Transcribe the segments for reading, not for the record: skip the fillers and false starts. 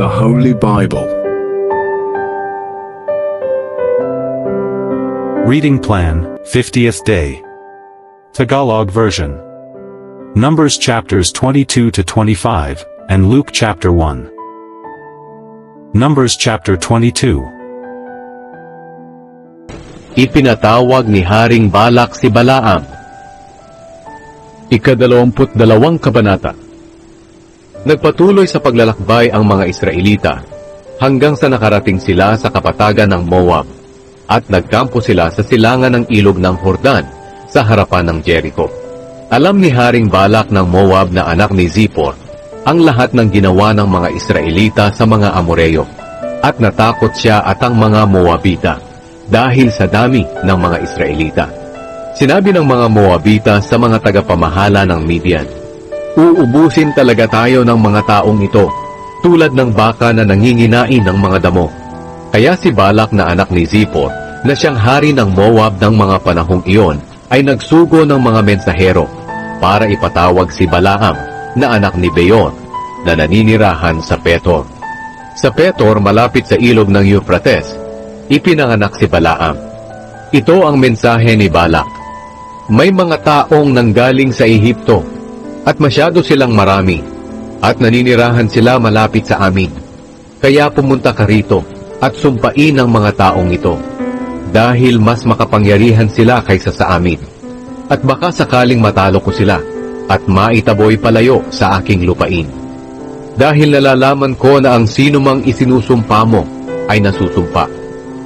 the Holy Bible. Reading Plan, 50th Day. Tagalog Version. Numbers chapters 22 to 25, and Luke chapter 1. Numbers chapter 22. Ipinatawag ni Haring Balak si Balaam. Ika-22 kabanata. Nagpatuloy sa paglalakbay ang mga Israelita hanggang sa nakarating sila sa kapatagan ng Moab at nagkampo sila sa silangan ng ilog ng Jordan sa harapan ng Jericho. Alam ni Haring Balak ng Moab na anak ni Zippor ang lahat ng ginawa ng mga Israelita sa mga Amoreo at natakot siya at ang mga Moabita dahil sa dami ng mga Israelita. Sinabi ng mga Moabita sa mga tagapamahala ng Midian, "Uubusin talaga tayo ng mga taong ito, tulad ng baka na nanginginain ng mga damo." Kaya si Balak na anak ni Zippor, na siyang hari ng Moab ng mga panahong iyon, ay nagsugo ng mga mensahero para ipatawag si Balaam na anak ni Beor, na naninirahan sa Petor. Sa Petor, malapit sa ilog ng Euphrates, ipinanganak si Balaam. Ito ang mensahe ni Balak: "May mga taong nanggaling sa Ehipto, at masyado silang marami, at naninirahan sila malapit sa amin. Kaya pumunta ka rito, at sumpain ang mga taong ito, dahil mas makapangyarihan sila kaysa sa amin. At baka sakaling matalo ko sila, at maitaboy palayo sa aking lupain. Dahil nalalaman ko na ang sinumang isinusumpa mo ay nasusumpa."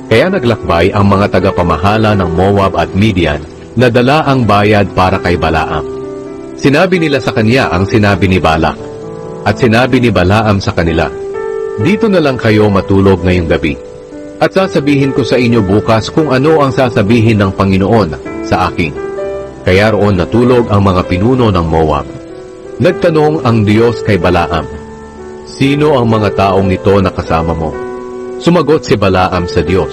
Kaya naglakbay ang mga tagapamahala ng Moab at Midian na dala ang bayad para kay Balaam. Sinabi nila sa kanya ang sinabi ni Balak, at sinabi ni Balaam sa kanila, "Dito na lang kayo matulog ngayong gabi, at sasabihin ko sa inyo bukas kung ano ang sasabihin ng Panginoon sa akin." Kaya roon natulog ang mga pinuno ng Moab. Nagtanong ang Diyos kay Balaam, "Sino ang mga taong ito na kasama mo?" Sumagot si Balaam sa Diyos,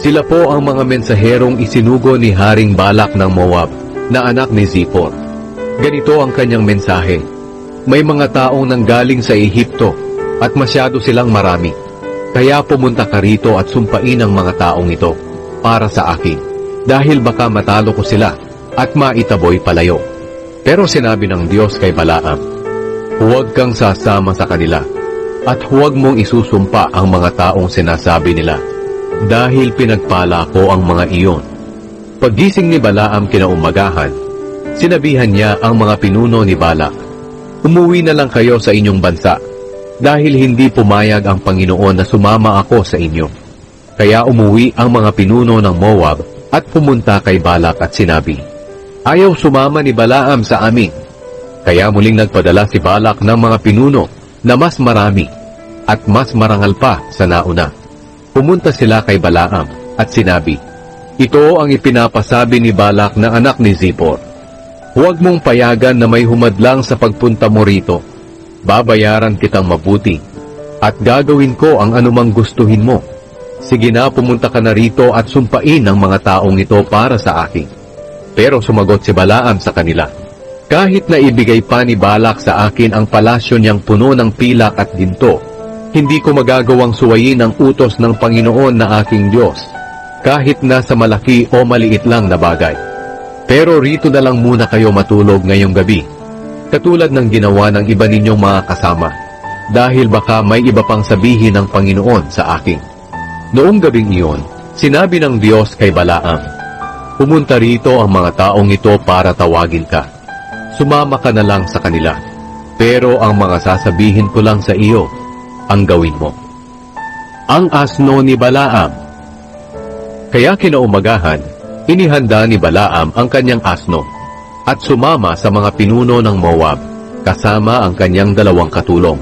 "Sila po ang mga mensaherong isinugo ni Haring Balak ng Moab, na anak ni Zippor. Ganito ang kanyang mensahe: May mga taong nanggaling sa Ehipto, at masyado silang marami. Kaya pumunta ka rito at sumpain ang mga taong ito para sa akin, dahil baka matalo ko sila at maitaboy palayo." Pero sinabi ng Diyos kay Balaam, "Huwag kang sasama sa kanila, at huwag mong isusumpa ang mga taong sinasabi nila, dahil pinagpala ko ang mga iyon." Paggising ni Balaam kinaumagahan, sinabihan niya ang mga pinuno ni Balak, "Umuwi na lang kayo sa inyong bansa, dahil hindi pumayag ang Panginoon na sumama ako sa inyo." Kaya umuwi ang mga pinuno ng Moab at pumunta kay Balak at sinabi, "Ayaw sumama ni Balaam sa amin." Kaya muling nagpadala si Balak ng mga pinuno na mas marami at mas marangal pa sa nauna. Pumunta sila kay Balaam at sinabi, "Ito ang ipinapasabi ni Balak na anak ni Zippor. Huwag mong payagan na may humadlang sa pagpunta mo rito. Babayaran kitang mabuti, at gagawin ko ang anumang gustuhin mo. Sige na, pumunta ka na rito at sumpain ang mga taong ito para sa akin." Pero sumagot si Balaam sa kanila, "Kahit na ibigay pa ni Balak sa akin ang palasyo niyang puno ng pilak at ginto, hindi ko magagawang suwayin ang utos ng Panginoon na aking Diyos, kahit na sa malaki o maliit lang na bagay. Pero rito na lang muna kayo matulog ngayong gabi, katulad ng ginawa ng iba ninyong mga kasama, dahil baka may iba pang sabihin ng Panginoon sa akin." Noong gabing iyon, sinabi ng Diyos kay Balaam, "Pumunta rito ang mga taong ito para tawagin ka. Sumama ka na lang sa kanila, pero ang mga sasabihin ko lang sa iyo, ang gawin mo." Ang asno ni Balaam. Kaya kinaumagahan, inihanda ni Balaam ang kanyang asno, at sumama sa mga pinuno ng Moab, kasama ang kanyang 2 katulong.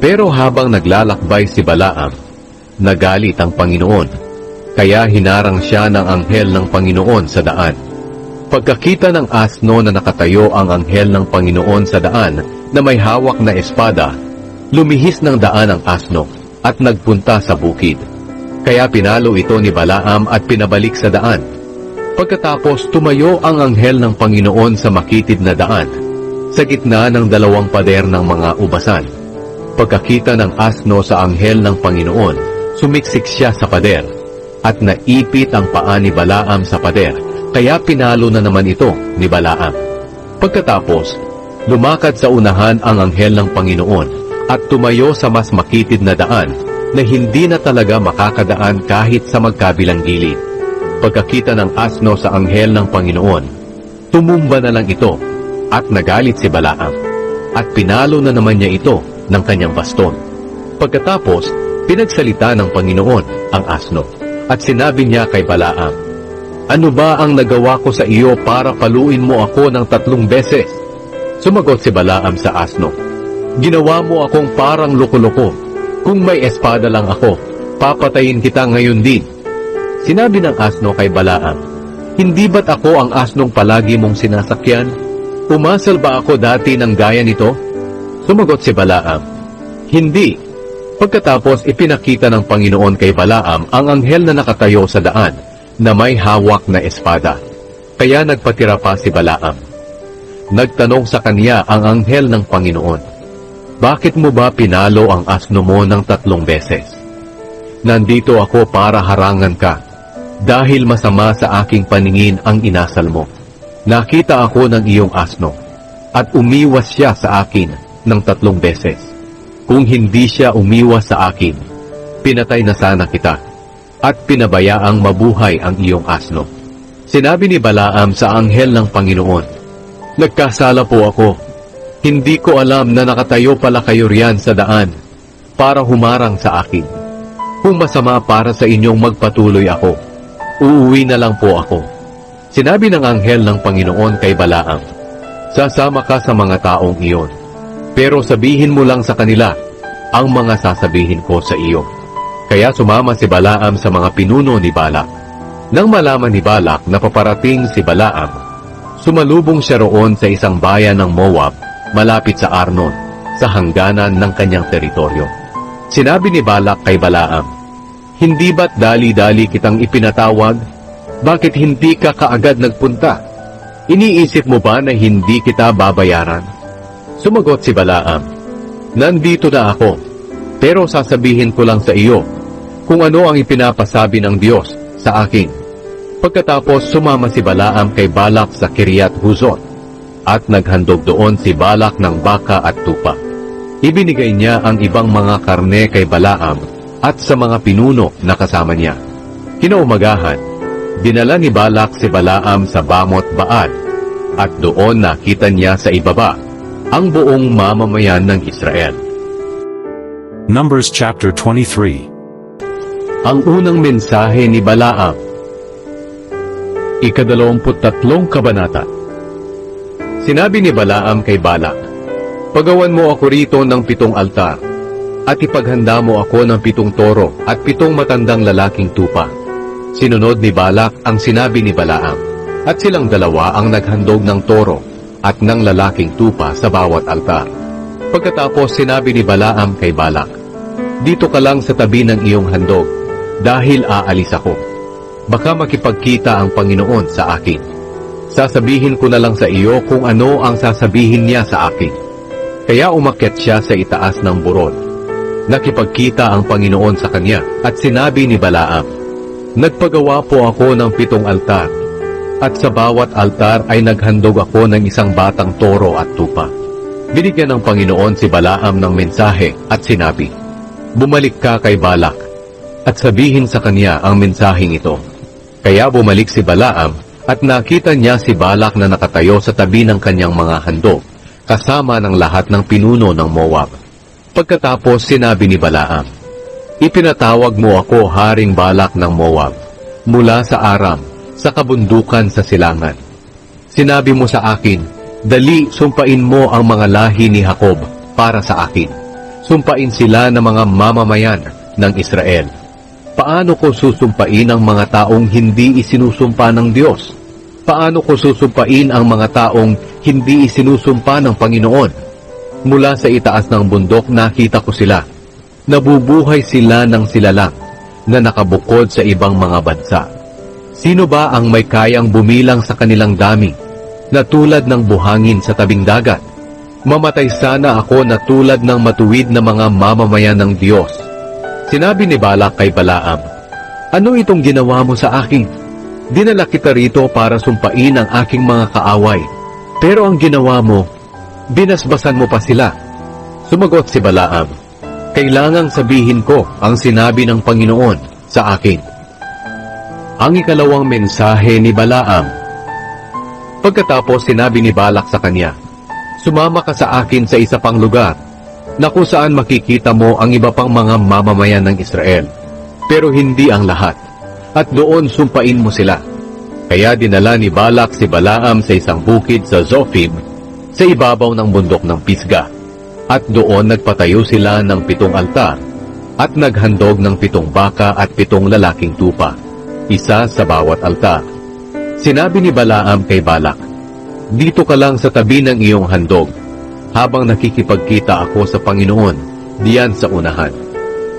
Pero habang naglalakbay si Balaam, nagalit ang Panginoon, kaya hinarang siya ng anghel ng Panginoon sa daan. Pagkakita ng asno na nakatayo ang anghel ng Panginoon sa daan na may hawak na espada, lumihis ng daan ang asno at nagpunta sa bukid. Kaya pinalo ito ni Balaam at pinabalik sa daan. Pagkatapos tumayo ang anghel ng Panginoon sa makitid na daan, sa gitna ng 2 pader ng mga ubasan. Pagkakita ng asno sa anghel ng Panginoon, sumiksik siya sa pader, at naipit ang paa ni Balaam sa pader, kaya pinalo na naman ito ni Balaam. Pagkatapos, lumakad sa unahan ang anghel ng Panginoon, at tumayo sa mas makitid na daan, na hindi na talaga makakadaan kahit sa magkabilang gilid. Pagkakita ng asno sa anghel ng Panginoon, tumumba na lang ito, at nagalit si Balaam, at pinalo na naman niya ito ng kanyang baston. Pagkatapos, pinagsalita ng Panginoon ang asno, at sinabi niya kay Balaam, "Ano ba ang nagawa ko sa iyo para paluin mo ako ng 3 beses?" Sumagot si Balaam sa asno, "Ginawa mo akong parang loko-loko. Kung may espada lang ako, papatayin kita ngayon din." Sinabi ng asno kay Balaam, "Hindi ba't ako ang asnong palagi mong sinasakyan? Umasal ba ako dati ng gaya nito?" Sumagot si Balaam, "Hindi." Pagkatapos ipinakita ng Panginoon kay Balaam ang anghel na nakatayo sa daan, na may hawak na espada. Kaya nagpatira pa si Balaam. Nagtanong sa kanya ang anghel ng Panginoon, "Bakit mo ba pinalo ang asno mo ng 3 beses?" "Nandito ako para harangan ka, dahil masama sa aking paningin ang inasal mo. Nakita ako ng iyong asno, at umiwas siya sa akin ng 3 beses. Kung hindi siya umiwas sa akin, pinatay na sana kita, at pinabayaang mabuhay ang iyong asno." Sinabi ni Balaam sa anghel ng Panginoon, "Nagkasala po ako. Hindi ko alam na nakatayo pala kayo riyan sa daan para humarang sa akin. Kung masama para sa inyong magpatuloy ako, uuwi na lang po ako." Sinabi ng anghel ng Panginoon kay Balaam, "Sasama ka sa mga taong iyon, pero sabihin mo lang sa kanila ang mga sasabihin ko sa iyo." Kaya sumama si Balaam sa mga pinuno ni Balak. Nang malaman ni Balak na paparating si Balaam, sumalubong siya roon sa isang bayan ng Moab, malapit sa Arnon, sa hangganan ng kanyang teritoryo. Sinabi ni Balak kay Balaam, "Hindi ba't dali-dali kitang ipinatawag? Bakit hindi ka kaagad nagpunta? Iniisip mo ba na hindi kita babayaran?" Sumagot si Balaam, "Nandito na ako, pero sasabihin ko lang sa iyo kung ano ang ipinapasabi ng Diyos sa akin." Pagkatapos sumama si Balaam kay Balak sa Kiryat Huzot, at naghandog doon si Balak ng baka at tupa. Ibinigay niya ang ibang mga karne kay Balaam at sa mga pinuno na kasama niya. Kinaumagahan, dinala ni Balak si Balaam sa Bamot Baal, at doon nakita niya sa ibaba ang buong mamamayan ng Israel. Numbers chapter 23. Ang unang mensahe ni Balaam. 23 kabanata. Sinabi ni Balaam kay Balak, "Pagawan mo ako rito ng 7 altar, at ipaghanda mo ako ng 7 toro at 7 matandang lalaking tupa." Sinunod ni Balak ang sinabi ni Balaam, at silang dalawa ang naghandog ng toro at ng lalaking tupa sa bawat altar. Pagkatapos sinabi ni Balaam kay Balak, "Dito ka lang sa tabi ng iyong handog, dahil aalis ako. Baka makipagkita ang Panginoon sa akin. Sasabihin ko na lang sa iyo kung ano ang sasabihin niya sa akin." Kaya umakyat siya sa itaas ng burol. Nakipagkita ang Panginoon sa kanya, at sinabi ni Balaam, "Nagpagawa po ako ng 7 altar, at sa bawat altar ay naghandog ako ng isang batang toro at tupa." Binigyan ng Panginoon si Balaam ng mensahe at sinabi, "Bumalik ka kay Balak, at sabihin sa kanya ang mensaheng ito." Kaya bumalik si Balaam, at nakita niya si Balak na nakatayo sa tabi ng kanyang mga handog, kasama ng lahat ng pinuno ng Moab. Pagkatapos sinabi ni Balaam, "Ipinatawag mo ako Haring Balak ng Moab, mula sa Aram, sa kabundukan sa silangan. Sinabi mo sa akin, dali sumpain mo ang mga lahi ni Jacob para sa akin. Sumpain sila ng mga mamamayan ng Israel. Paano ko susumpain ang mga taong hindi isinusumpa ng Diyos? Paano ko susumpain ang mga taong hindi isinusumpa ng Panginoon? Mula sa itaas ng bundok nakita ko sila. Nabubuhay sila ng silalang na nakabukod sa ibang mga bansa. Sino ba ang may kayang bumilang sa kanilang dami, na tulad ng buhangin sa tabing dagat? Mamatay sana ako na tulad ng matuwid na mga mamamayan ng Diyos. Sinabi ni Balak kay Balaam, ano itong ginawa mo sa akin? Dinala kita rito para sumpain ang aking mga kaaway. Pero ang ginawa mo, binasbasan mo pa sila. Sumagot si Balaam, kailangang sabihin ko ang sinabi ng Panginoon sa akin. Ang ikalawang mensahe ni Balaam. Pagkatapos sinabi ni Balak sa kanya, sumama ka sa akin sa isa pang lugar, na kung saan makikita mo ang iba pang mga mamamayan ng Israel, pero hindi ang lahat, at doon sumpain mo sila. Kaya dinala ni Balak si Balaam sa isang bukid sa Zophim, sa ibabaw ng bundok ng Pisga, at doon nagpatayo sila ng 7 altar, at naghandog ng 7 baka at 7 lalaking tupa, isa sa bawat altar. Sinabi ni Balaam kay Balak, dito ka lang sa tabi ng iyong handog, habang nakikipagkita ako sa Panginoon, diyan sa unahan.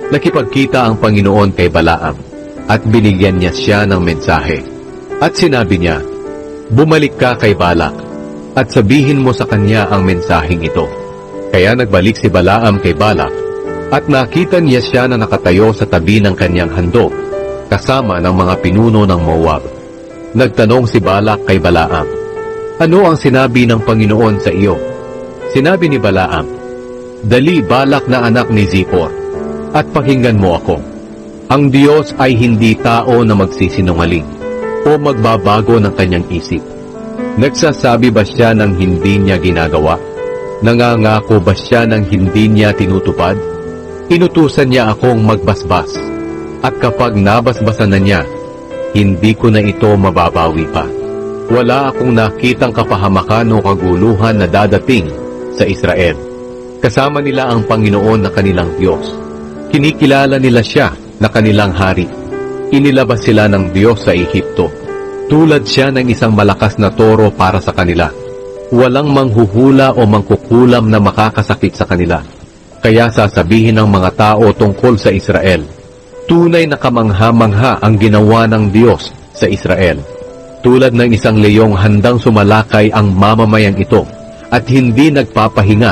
Nakipagkita ang Panginoon kay Balaam, at binigyan niya siya ng mensahe. At sinabi niya, bumalik ka kay Balak, at sabihin mo sa kanya ang mensaheng ito. Kaya nagbalik si Balaam kay Balak, at nakita niya siya na nakatayo sa tabi ng kanyang handog, kasama ng mga pinuno ng Moab. Nagtanong si Balak kay Balaam, ano ang sinabi ng Panginoon sa iyo? Sinabi ni Balaam, dali Balak na anak ni Zippor, at pakinggan mo ako. Ang Diyos ay hindi tao na magsisinungaling, o magbabago ng kanyang isip. Nagsasabi ba siya ng hindi niya ginagawa? Nangangako ba siya ng hindi niya tinutupad? Inutusan niya akong magbasbas, at kapag nabasbasan na niya, hindi ko na ito mababawi pa. Wala akong nakitang kapahamakan o kaguluhan na dadating sa Israel. Kasama nila ang Panginoon na kanilang Diyos. Kinikilala nila siya na kanilang hari. Inilabas sila ng Diyos sa Ehipto. Tulad siya ng isang malakas na toro para sa kanila. Walang manghuhula o mangkukulam na makakasakit sa kanila. Kaya sasabihin ng mga tao tungkol sa Israel, tunay na kamangha-mangha ang ginawa ng Diyos sa Israel. Tulad ng isang leyong handang sumalakay ang mamamayang ito at hindi nagpapahinga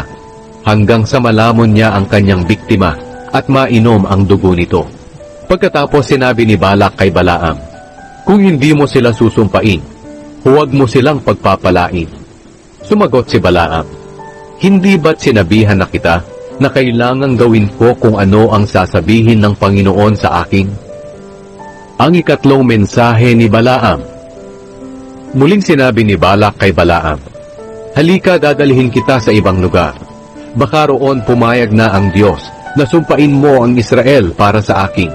hanggang sa malamon niya ang kanyang biktima at mainom ang dugo nito. Pagkatapos sinabi ni Balak kay Balaam, kung hindi mo sila susumpain, huwag mo silang pagpapalain. Sumagot si Balaam, hindi ba't sinabihan na kita na kailangang gawin ko kung ano ang sasabihin ng Panginoon sa akin? Ang ikatlong mensahe ni Balaam. Muling sinabi ni Balak kay Balaam, halika dadalhin kita sa ibang lugar. Baka roon pumayag na ang Diyos na sumpain mo ang Israel para sa akin.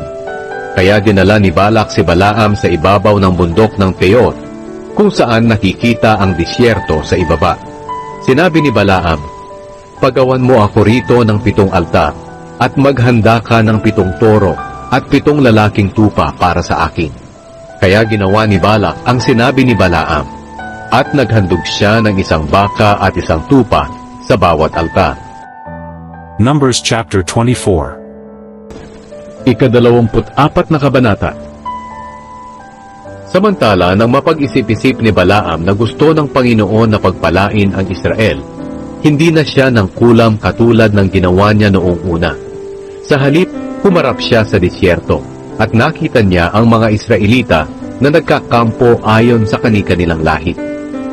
Kaya dinala ni Balak si Balaam sa ibabaw ng bundok ng Peor, kung saan nakikita ang disyerto sa ibaba. Sinabi ni Balaam, pagawan mo ako rito ng 7 altar, at maghanda ka ng 7 toro at 7 lalaking tupa para sa akin. Kaya ginawa ni Balak ang sinabi ni Balaam, at naghandog siya ng 1 baka at 1 tupa sa bawat altar. Numbers chapter 24. Ika-24 na kabanata. Samantala, nang mapag-isip-isip ni Balaam na gusto ng Panginoon na pagpalain ang Israel, hindi na siya ng kulam katulad ng ginawa niya noong una. Sa halip, humarap siya sa disyerto, at nakita niya ang mga Israelita na nagkakampo ayon sa kani-kanilang lahi.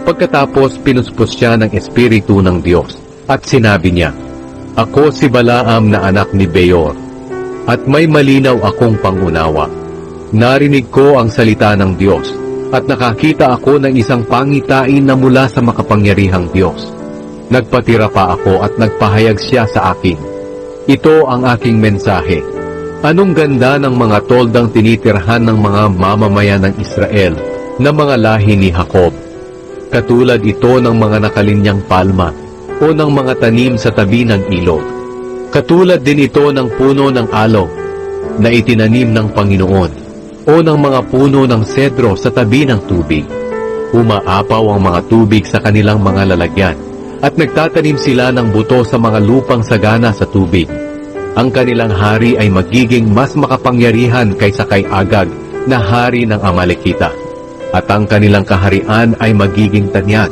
Pagkatapos pinuspos siya ng Espiritu ng Diyos, at sinabi niya, ako si Balaam na anak ni Beor, at may malinaw akong pangunawa. Narinig ko ang salita ng Diyos, at nakakita ako ng isang pangitain na mula sa makapangyarihang Diyos. Nagpatira pa ako at nagpahayag siya sa akin. Ito ang aking mensahe. Anong ganda ng mga toldang tinitirhan ng mga mamamayan ng Israel na mga lahi ni Jacob. Katulad ito ng mga nakalinyang palma o ng mga tanim sa tabi ng ilog. Katulad din ito ng puno ng aloe na itinanim ng Panginoon o ng mga puno ng sedro sa tabi ng tubig. Umaapaw ang mga tubig sa kanilang mga lalagyan at nagtatanim sila ng buto sa mga lupang sagana sa tubig. Ang kanilang hari ay magiging mas makapangyarihan kaysa kay Agag na hari ng Amalekita, at ang kanilang kaharian ay magiging tanyag.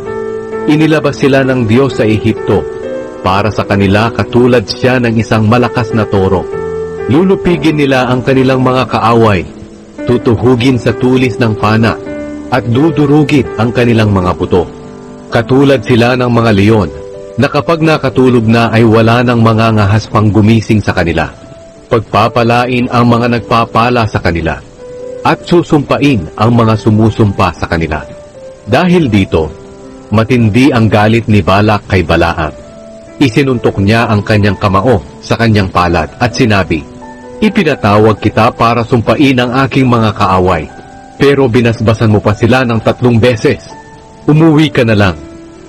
Inilabas sila ng Diyos sa Ehipto, Para sa kanila katulad siya ng isang malakas na toro. Lulupigin nila ang kanilang mga kaaway, tutuhugin sa tulis ng pana, at dudurugin ang kanilang mga buto. Katulad sila ng mga leon, na kapag nakatulog na ay wala ng mga ngahas pang gumising sa kanila. Pagpapalain ang mga nagpapala sa kanila, at susumpain ang mga sumusumpa sa kanila. Dahil dito, matindi ang galit ni Balak kay Balaam. Isinuntok niya ang kanyang kamao sa kanyang palad at sinabi, "Ipinatawag kita para sumpain ang aking mga kaaway, pero binasbasan mo pa sila ng 3 beses. Umuwi ka na lang.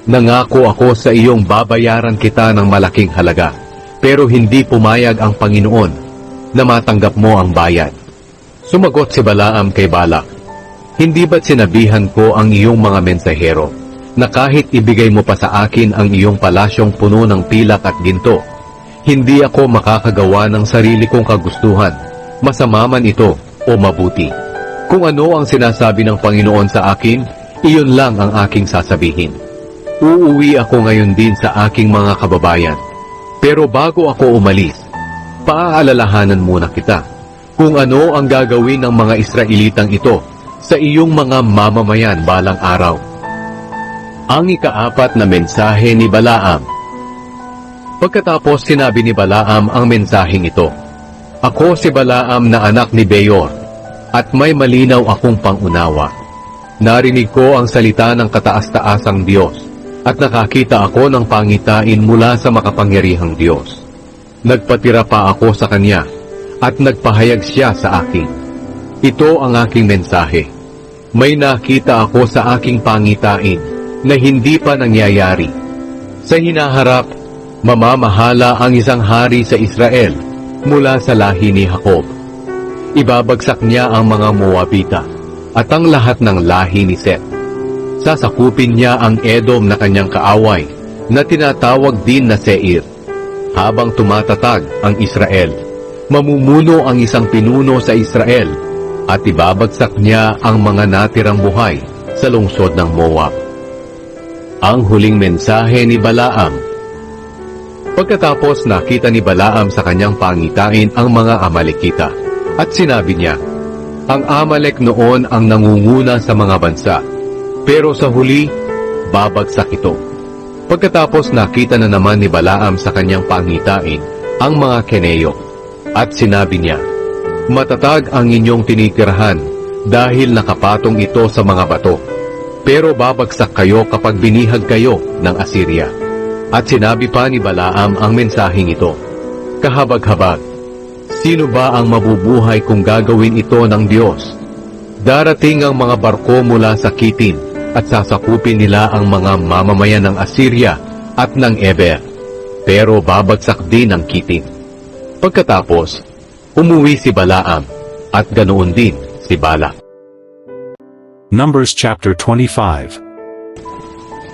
Nangako ako sa iyong babayaran kita ng malaking halaga, pero hindi pumayag ang Panginoon na matanggap mo ang bayad." Sumagot si Balaam kay Balak, "Hindi ba't sinabihan ko ang iyong mga mensahero na kahit ibigay mo pa sa akin ang iyong palasyong puno ng pilak at ginto, hindi ako makakagawa ng sarili kong kagustuhan, masama man ito o mabuti. Kung ano ang sinasabi ng Panginoon sa akin, iyon lang ang aking sasabihin. Uuwi ako ngayon din sa aking mga kababayan. Pero bago ako umalis, paaalalahanan muna kita kung ano ang gagawin ng mga Israelitang ito sa iyong mga mamamayan balang araw." Ang ika-4 na mensahe ni Balaam. Pagkatapos sinabi ni Balaam ang mensaheng ito, "Ako si Balaam na anak ni Beor, at may malinaw akong pangunawa. Narinig ko ang salita ng kataas-taasang Diyos, at nakakita ako ng pangitain mula sa makapangyarihang Diyos. Nagpatira pa ako sa Kanya, at nagpahayag siya sa akin. Ito ang aking mensahe. May nakita ako sa aking pangitain na hindi pa nangyayari. Sa hinaharap, mamamahala ang isang hari sa Israel mula sa lahi ni Jacob. Ibabagsak niya ang mga Moabita at ang lahat ng lahi ni Seth. Sasakupin niya ang Edom na kanyang kaaway na tinatawag din na Seir. Habang tumatatag ang Israel, mamumuno ang isang pinuno sa Israel at ibabagsak niya ang mga natirang buhay sa lungsod ng Moab." Ang huling mensahe ni Balaam. Pagkatapos nakita ni Balaam sa kanyang pangitain ang mga Amalekita, at sinabi niya, "Ang Amalek noon ang nangunguna sa mga bansa, pero sa huli, babagsak ito." Pagkatapos nakita na naman ni Balaam sa kanyang pangitain ang mga Keneyo, at sinabi niya, "Matatag ang inyong tinitirahan dahil nakapatong ito sa mga bato. Pero babagsak kayo kapag binihag kayo ng Assyria." At sinabi pa ni Balaam ang mensaheng ito, "Kahabag-habag, sino ba ang mabubuhay kung gagawin ito ng Diyos? Darating ang mga barko mula sa Kitim at sasakupin nila ang mga mamamayan ng Assyria at ng Eber, pero babagsak din ang Kitim." Pagkatapos, umuwi si Balaam at ganoon din si Balak. Numbers chapter 25.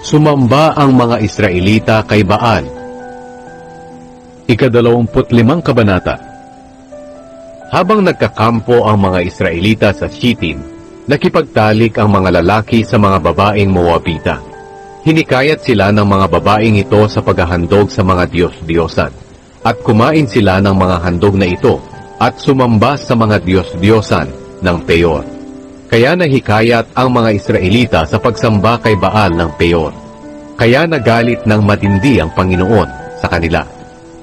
Sumamba ang mga Israelita kay Baal. 25 kabanata. Habang nagkakampo ang mga Israelita sa Shittim, nakipagtalik ang mga lalaki sa mga babaeng Moabita. Hinikayat sila ng mga babaeng ito sa paghahandog sa mga Diyos-Diyosan, at kumain sila ng mga handog na ito, at sumamba sa mga Diyos-Diyosan ng Peor. Kaya nahikayat ang mga Israelita sa pagsamba kay Baal ng Peor. Kaya nagalit ng matindi ang Panginoon sa kanila.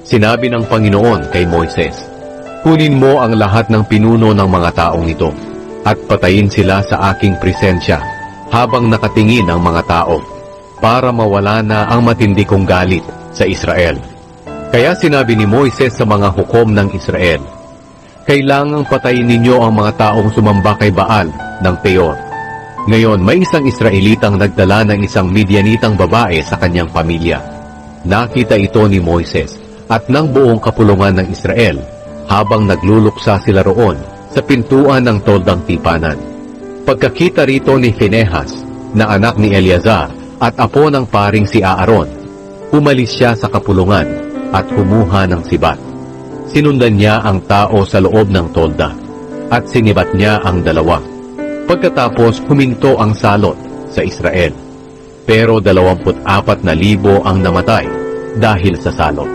Sinabi ng Panginoon kay Moises, "Kunin mo ang lahat ng pinuno ng mga taong ito, at patayin sila sa aking presensya habang nakatingin ang mga tao, para mawala na ang matindi kong galit sa Israel." Kaya sinabi ni Moises sa mga hukom ng Israel, "Kailangang patayin ninyo ang mga taong sumamba kay Baal ng Peor." Ngayon, may isang Israelitang nagdala ng isang Midianitang babae sa kanyang pamilya. Nakita ito ni Moises at ng buong kapulungan ng Israel habang nagluluksa sila roon sa pintuan ng toldang tipanan. Pagkakita rito ni Phinehas, na anak ni Eleazar at apo ng paring si Aaron, umalis siya sa kapulungan at kumuha ng sibat. Sinundan niya ang tao sa loob ng tolda at sinibat niya ang dalawa. Pagkatapos huminto ang salot sa Israel. Pero 24,000 ang namatay dahil sa salot.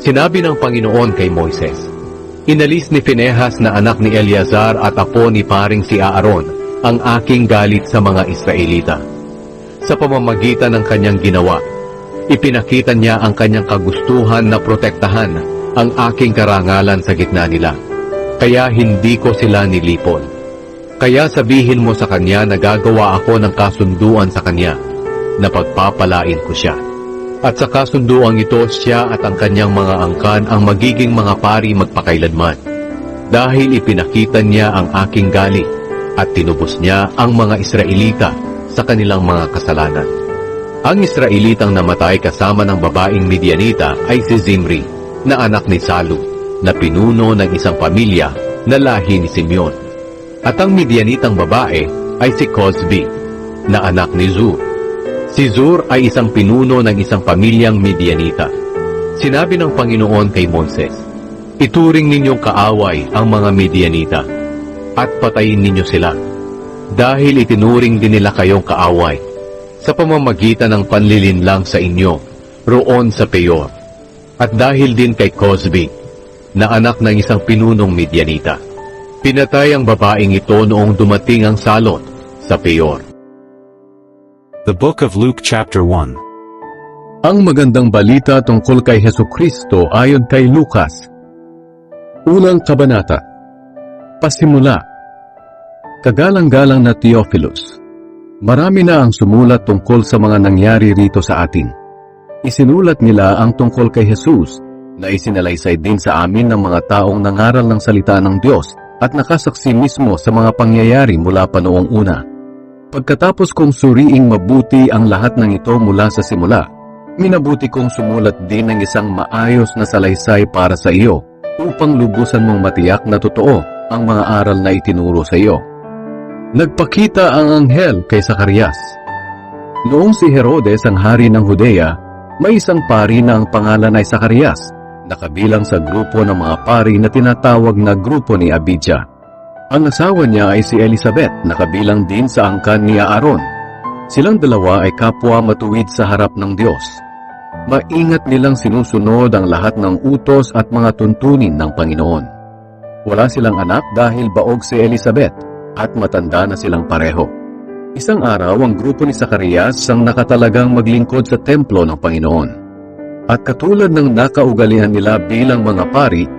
Sinabi ng Panginoon kay Moises, "Inalis ni Finehas na anak ni Eleazar at apo ni paring si Aaron ang aking galit sa mga Israelita. Sa pamamagitan ng kanyang ginawa, ipinakita niya ang kanyang kagustuhan na protektahan ang aking karangalan sa gitna nila. Kaya hindi ko sila nilipol. Kaya sabihin mo sa kanya na gagawa ako ng kasunduan sa kanya, na pagpapalain ko siya. At sa kasunduang ito, siya at ang kanyang mga angkan ang magiging mga pari magpakailanman. Dahil ipinakita niya ang aking galit at tinubos niya ang mga Israelita sa kanilang mga kasalanan." Ang Israelitang namatay kasama ng babaeng Midianita ay si Zimri, na anak ni Salu, na pinuno ng isang pamilya na lahi ni Simeon. At ang Midianitang babae ay si Cozbi, na anak ni Zur. Si Zur ay isang pinuno ng isang pamilyang Midianita. Sinabi ng Panginoon kay Moises, "Ituring ninyong kaaway ang mga Midianita, at patayin ninyo sila, dahil itinuring din nila kayong kaaway, sa pamamagitan ng panlilinlang sa inyo, roon sa Peor, at dahil din kay Cozbi, na anak ng isang pinunong Midianita. Pinatay ang babaeng ito noong dumating ang salot sa Peor." The Book of Luke chapter 1. Ang magandang balita tungkol kay Hesukristo ayon kay Lucas. Unang kabanata. Pasimula. Kagalang-galang na Theophilus, marami na ang sumulat tungkol sa mga nangyari rito sa atin. Isinulat nila ang tungkol kay Jesus, na isinalaysay din sa amin ng mga taong nangaral ng salita ng Diyos at nakasaksi mismo sa mga pangyayari mula pa noong una. Pagkatapos kong suriing mabuti ang lahat ng ito mula sa simula, minabuti kong sumulat din ng isang maayos na salaysay para sa iyo, upang lubusan mong matiyak na totoo ang mga aral na itinuro sa iyo. Nagpakita ang anghel kay Zacarias. Noong si Herodes ang hari ng Judea, may isang pari na ang pangalan ay Zacarias, nakabilang sa grupo ng mga pari na tinatawag na grupo ni Abijah. Ang asawa niya ay si Elizabeth, na kabilang din sa angkan ni Aaron. Silang dalawa ay kapwa matuwid sa harap ng Diyos. Maingat nilang sinusunod ang lahat ng utos at mga tuntunin ng Panginoon. Wala silang anak dahil baog si Elizabeth at matanda na silang pareho. Isang araw, ang grupo ni Zacarias ang nakatalagang maglingkod sa templo ng Panginoon. At katulad ng nakaugalian nila bilang mga pari,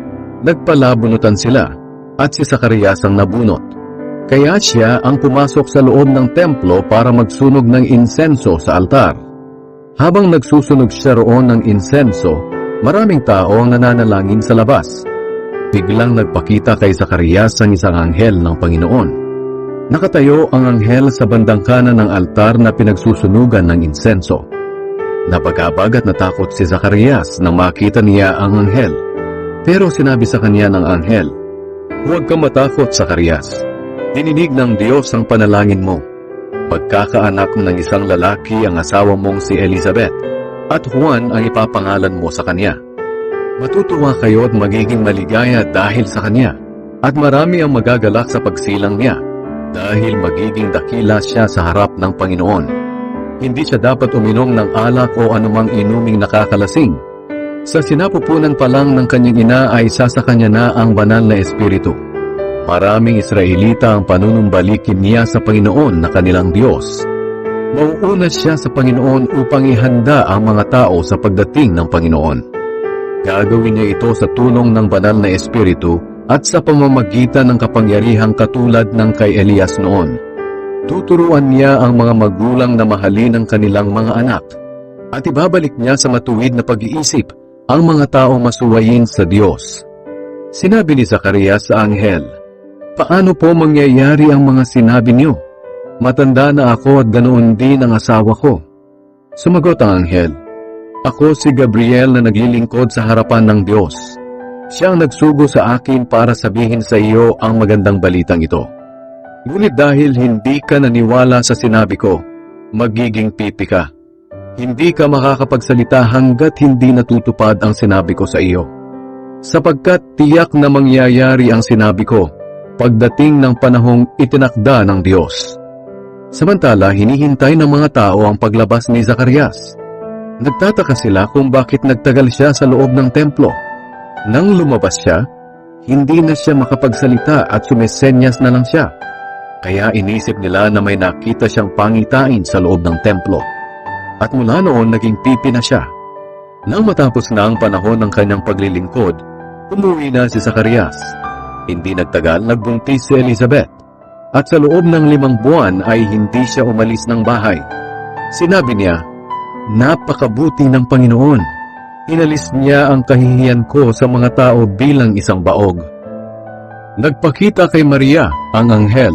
nagpalabunutan sila. At si Zacarias ang nabunot. Kaya siya ang pumasok sa loob ng templo para magsunog ng insenso sa altar. Habang nagsusunog siya roon ng insenso, maraming tao ang nananalangin sa labas. Biglang nagpakita kay Zacarias ang isang anghel ng Panginoon. Nakatayo ang anghel sa bandang kanan ng altar na pinagsusunugan ng insenso. Napagabag at natakot si Zacarias nang makita niya ang anghel. Pero sinabi sa kanya ng anghel, "Huwag kang matakot, Zacarias. Dininig ng Diyos ang panalangin mo. Pagkakaanak ng isang lalaki ang asawa mong si Elizabeth, at Juan ang ipapangalan mo sa kanya. Matutuwa kayo at magiging maligaya dahil sa kanya, at marami ang magagalak sa pagsilang niya, dahil magiging dakila siya sa harap ng Panginoon. Hindi siya dapat uminom ng alak o anumang inuming nakakalasing. Sa sinapupunan pa lang ng kanyang ina ay sa kanya na ang banal na espiritu. Maraming Israelita ang panunumbalikin niya sa Panginoon na kanilang Diyos. Mauuna siya sa Panginoon upang ihanda ang mga tao sa pagdating ng Panginoon. Gagawin niya ito sa tulong ng banal na espiritu at sa pamamagitan ng kapangyarihang katulad ng kay Elias noon. Tuturuan niya ang mga magulang na mahalin ang kanilang mga anak, at ibabalik niya sa matuwid na pag-iisip ang mga taong masuwayin sa Diyos. Sinabi ni Zacarias sa anghel, "Paano po mangyayari ang mga sinabi niyo? Matanda na ako at ganoon din ang asawa ko." Sumagot ang anghel, "Ako si Gabriel na naglilingkod sa harapan ng Diyos. Siya ang nagsugo sa akin para sabihin sa iyo ang magandang balitang ito. Ngunit dahil hindi ka naniwala sa sinabi ko, magiging pipi ka. Hindi ka makakapagsalita hanggat hindi natutupad ang sinabi ko sa iyo. Sapagkat tiyak na mangyayari ang sinabi ko, pagdating ng panahong itinakda ng Diyos." Samantala, hinihintay ng mga tao ang paglabas ni Zacarias. Nagtataka sila kung bakit nagtagal siya sa loob ng templo. Nang lumabas siya, hindi na siya makapagsalita at sumesenyas na lang siya. Kaya inisip nila na may nakita siyang pangitain sa loob ng templo. At mula noon naging pipi na siya. Nang matapos na ang panahon ng kanyang paglilingkod, umuwi na si Zacarias. Hindi nagtagal, nagbuntis si Elizabeth. At sa loob ng 5 buwan ay hindi siya umalis ng bahay. Sinabi niya, "Napakabuti ng Panginoon. Inalis niya ang kahihiyan ko sa mga tao bilang isang baog." Nagpakita kay Maria ang anghel.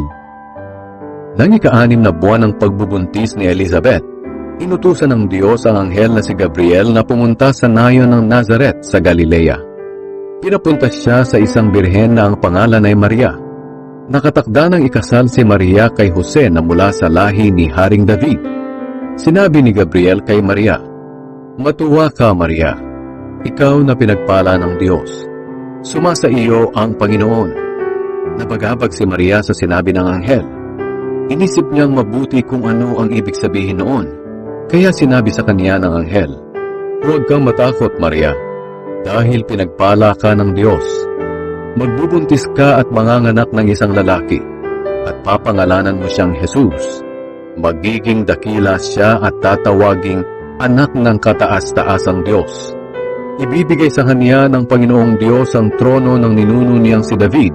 Nang ika-6 na buwan ng pagbubuntis ni Elizabeth, inutusan ng Diyos ang anghel na si Gabriel na pumunta sa nayon ng Nazaret sa Galilea. Pinapunta siya sa isang birhen na ang pangalan ay Maria. Nakatakda ng ikasal si Maria kay Jose na mula sa lahi ni Haring David. Sinabi ni Gabriel kay Maria, "Matuwa ka, Maria. Ikaw na pinagpala ng Diyos. Sumasa iyo ang Panginoon." Nabagabag si Maria sa sinabi ng anghel. Inisip niyang mabuti kung ano ang ibig sabihin noon. Kaya sinabi sa kanya ng anghel, "Huwag kang matakot, Maria, dahil pinagpala ka ng Diyos. Magbubuntis ka at manganganak ng isang lalaki, at papangalanan mo siyang Jesus. Magiging dakila siya at tatawaging anak ng kataas-taasang Diyos. Ibibigay sa kanya ng Panginoong Diyos ang trono ng ninuno niyang si David.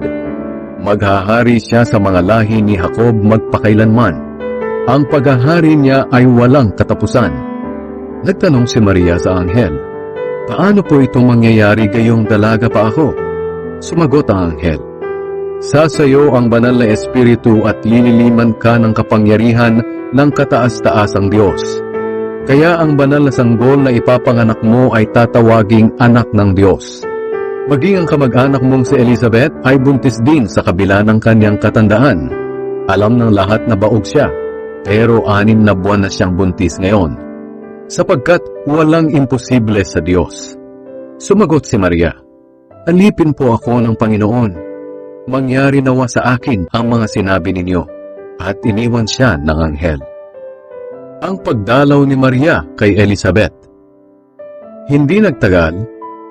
Maghahari siya sa mga lahi ni Jacob magpakailanman. Ang paghahari niya ay walang katapusan." Nagtanong si Maria sa anghel, "Paano po ito mangyayari gayong dalaga pa ako?" Sumagot ang anghel, "Sasayo ang banal na espiritu at lililiman ka ng kapangyarihan ng kataas-taasang Diyos. Kaya ang banal na sanggol na ipapanganak mo ay tatawaging anak ng Diyos. Maging ang kamag-anak mong si Elizabeth ay buntis din sa kabila ng kanyang katandaan. Alam ng lahat na baog siya, pero 6 na buwan na siyang buntis ngayon, sapagkat walang imposible sa Diyos." Sumagot si Maria, "Alipin po ako ng Panginoon. Mangyari nawa sa akin ang mga sinabi ninyo." At iniwan siya ng anghel. Ang pagdalaw ni Maria kay Elizabeth. Hindi nagtagal,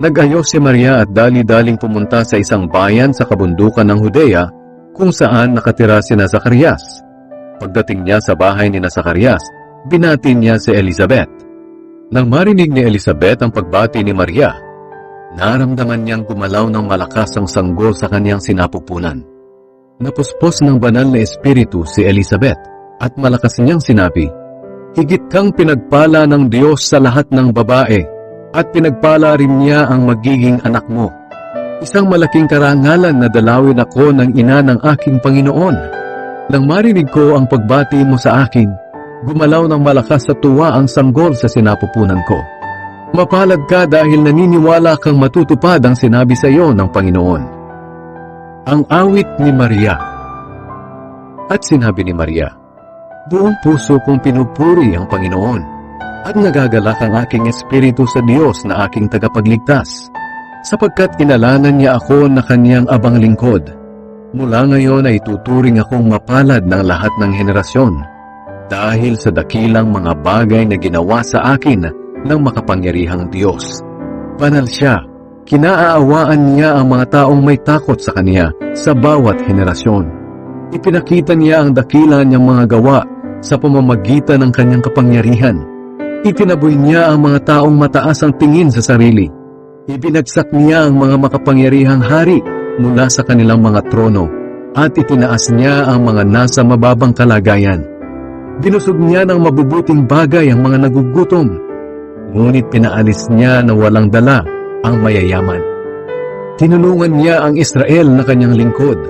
nag-ayos si Maria at dali-daling pumunta sa isang bayan sa kabundukan ng Judea kung saan nakatira sina Zacarias. Pagdating niya sa bahay ni Zacarias, binati niya si Elizabeth. Nang marinig ni Elizabeth ang pagbati ni Maria, naramdaman niyang gumalaw ng malakas ang sanggol sa kanyang sinapupunan. Napuspos ng banal na espiritu si Elizabeth at malakas niyang sinabi, "Higit kang pinagpala ng Diyos sa lahat ng babae at pinagpala rin niya ang magiging anak mo. Isang malaking karangalan na dalawin ako ng ina ng aking Panginoon. Nang marinig ko ang pagbati mo sa akin, gumalaw ng malakas sa tuwa ang sanggol sa sinapupunan ko. Mapalad ka dahil naniniwala kang matutupad ang sinabi sa iyo ng Panginoon." Ang awit ni Maria. At sinabi ni Maria, "Buong puso kong pinupuri ang Panginoon, at nagagalak ang aking espiritu sa Diyos na aking tagapagligtas, sapagkat inalanan niya ako na kanyang abang lingkod. Mula ngayon ay tuturing akong mapalad ng lahat ng henerasyon, dahil sa dakilang mga bagay na ginawa sa akin ng makapangyarihang Diyos. Banal siya. Kinaaawaan niya ang mga taong may takot sa kanya sa bawat henerasyon. Ipinakita niya ang dakila niyang mga gawa sa pamamagitan ng kanyang kapangyarihan. Itinaboy niya ang mga taong mataas ang tingin sa sarili. Ibinagsak niya ang mga makapangyarihang hari mula sa kanilang mga trono at itinaas niya ang mga nasa mababang kalagayan. Binusog niya ng mabubuting bagay ang mga nagugutom, ngunit pinaalis niya na walang dala ang mayayaman. Tinulungan niya ang Israel na kanyang lingkod,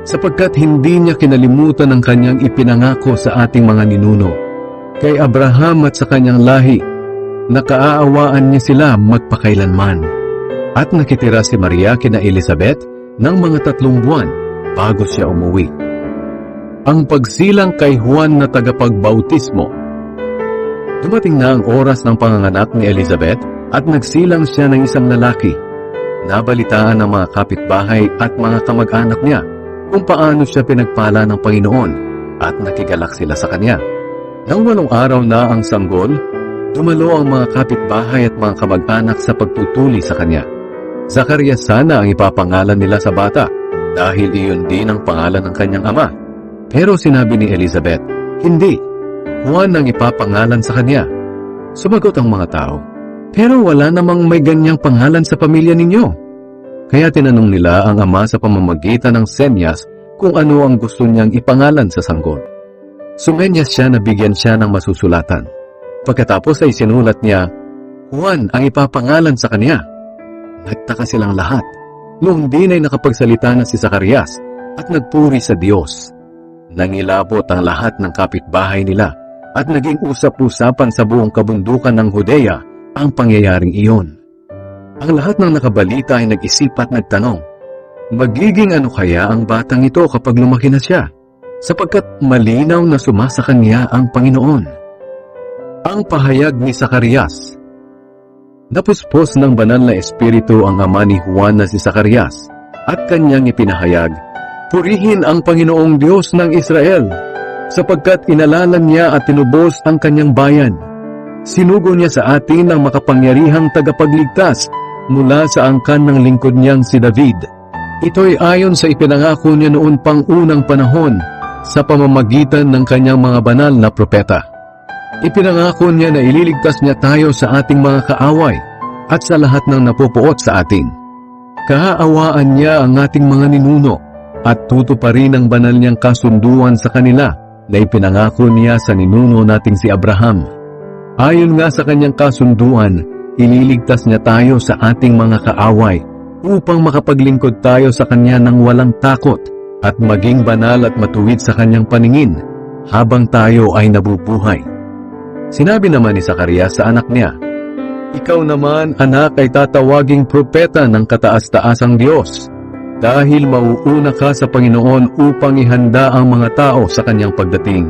sapagkat hindi niya kinalimutan ang kanyang ipinangako sa ating mga ninuno, kay Abraham at sa kanyang lahi, na kaaawaan niya sila magpakailanman. At nakitira si Maria kina Elizabeth ng mga 3 buwan bago siya umuwi. Ang pagsilang kay Juan na tagapagbautismo. Dumating na ang oras ng panganganak ni Elizabeth at nagsilang siya ng isang lalaki. Nabalitaan ng mga kapitbahay at mga kamag-anak niya kung paano siya pinagpala ng Panginoon at nakigalak sila sa kanya. Nang 8 araw na ang sanggol, Dumalo ang mga kapitbahay at mga kamag-anak sa pagtutuli sa kanya. Zacarias sana ang ipapangalan nila sa bata dahil iyon din ang pangalan ng kanyang ama. Pero sinabi ni Elizabeth, hindi. Juan ang ipapangalan sa kanya. Sumagot ang mga tao, pero wala namang may ganyang pangalan sa pamilya ninyo. Kaya tinanong nila ang ama sa pamamagitan ng senyas kung ano ang gusto niyang ipangalan sa sanggol. Sumenyas siya na bigyan siya ng masusulatan. Pagkatapos ay sinulat niya, Juan ang ipapangalan sa kanya. Nagtaka silang lahat. Noong din ay nakapagsalita na si Zacarias at nagpuri sa Diyos. Nangilabot ang lahat ng kapitbahay nila at naging usap-usapan sa buong kabundukan ng Judea ang pangyayaring iyon. Ang lahat ng nakabalita ay nag-isip at nagtanong, magiging ano kaya ang batang ito kapag lumaki na siya? Sapagkat malinaw na sumasa kanya ang Panginoon. Ang pahayag ni Zacarias. Napuspos ng banal na espiritu ang ama ni Juan na si Zacarias at kanyang ipinahayag, purihin ang Panginoong Diyos ng Israel, sapagkat inalalan niya at tinubos ang kanyang bayan. Sinugo niya sa atin ang makapangyarihang tagapagligtas mula sa angkan ng lingkod niyang si David. Ito'y ayon sa ipinangako niya noon pang unang panahon sa pamamagitan ng kanyang mga banal na propeta. Ipinangako niya na ililigtas niya tayo sa ating mga kaaway at sa lahat ng napupuot sa atin. Kahaawaan niya ang ating mga ninuno at tutuparin ang banal niyang kasunduan sa kanila na ipinangako niya sa ninuno nating si Abraham. Ayon nga sa kanyang kasunduan, ililigtas niya tayo sa ating mga kaaway upang makapaglingkod tayo sa kanya ng walang takot at maging banal at matuwid sa kanyang paningin habang tayo ay nabubuhay. Sinabi naman ni Zacarias sa anak niya, ikaw naman, anak, ay tatawaging propeta ng kataas-taasang Diyos, dahil mauuna ka sa Panginoon upang ihanda ang mga tao sa kanyang pagdating.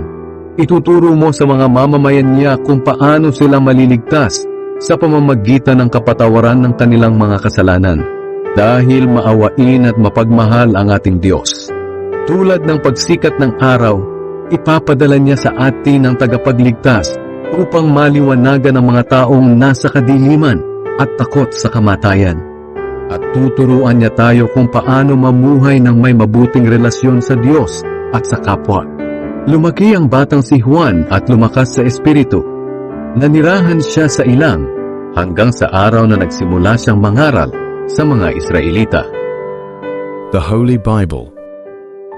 Ituturo mo sa mga mamamayan niya kung paano sila maliligtas sa pamamagitan ng kapatawaran ng kanilang mga kasalanan, dahil maawain at mapagmahal ang ating Diyos. Tulad ng pagsikat ng araw, ipapadala niya sa atin ang tagapagligtas upang maliwanagan ang mga taong nasa kadiliman at takot sa kamatayan. At tuturuan niya tayo kung paano mamuhay ng may mabuting relasyon sa Diyos at sa kapwa. Lumaki ang batang si Juan at lumakas sa espiritu. Nanirahan siya sa ilang hanggang sa araw na nagsimula siyang mangaral sa mga Israelita. The Holy Bible.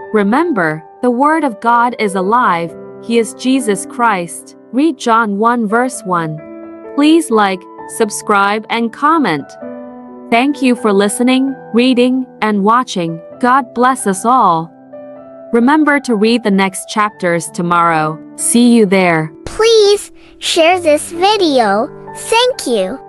Remember, the Word of God is alive. He is Jesus Christ. Read John 1 verse 1. Please like, subscribe, and comment. Thank you for listening, reading, and watching. God bless us all. Remember to read the next chapters tomorrow. See you there. Please share this video. Thank you.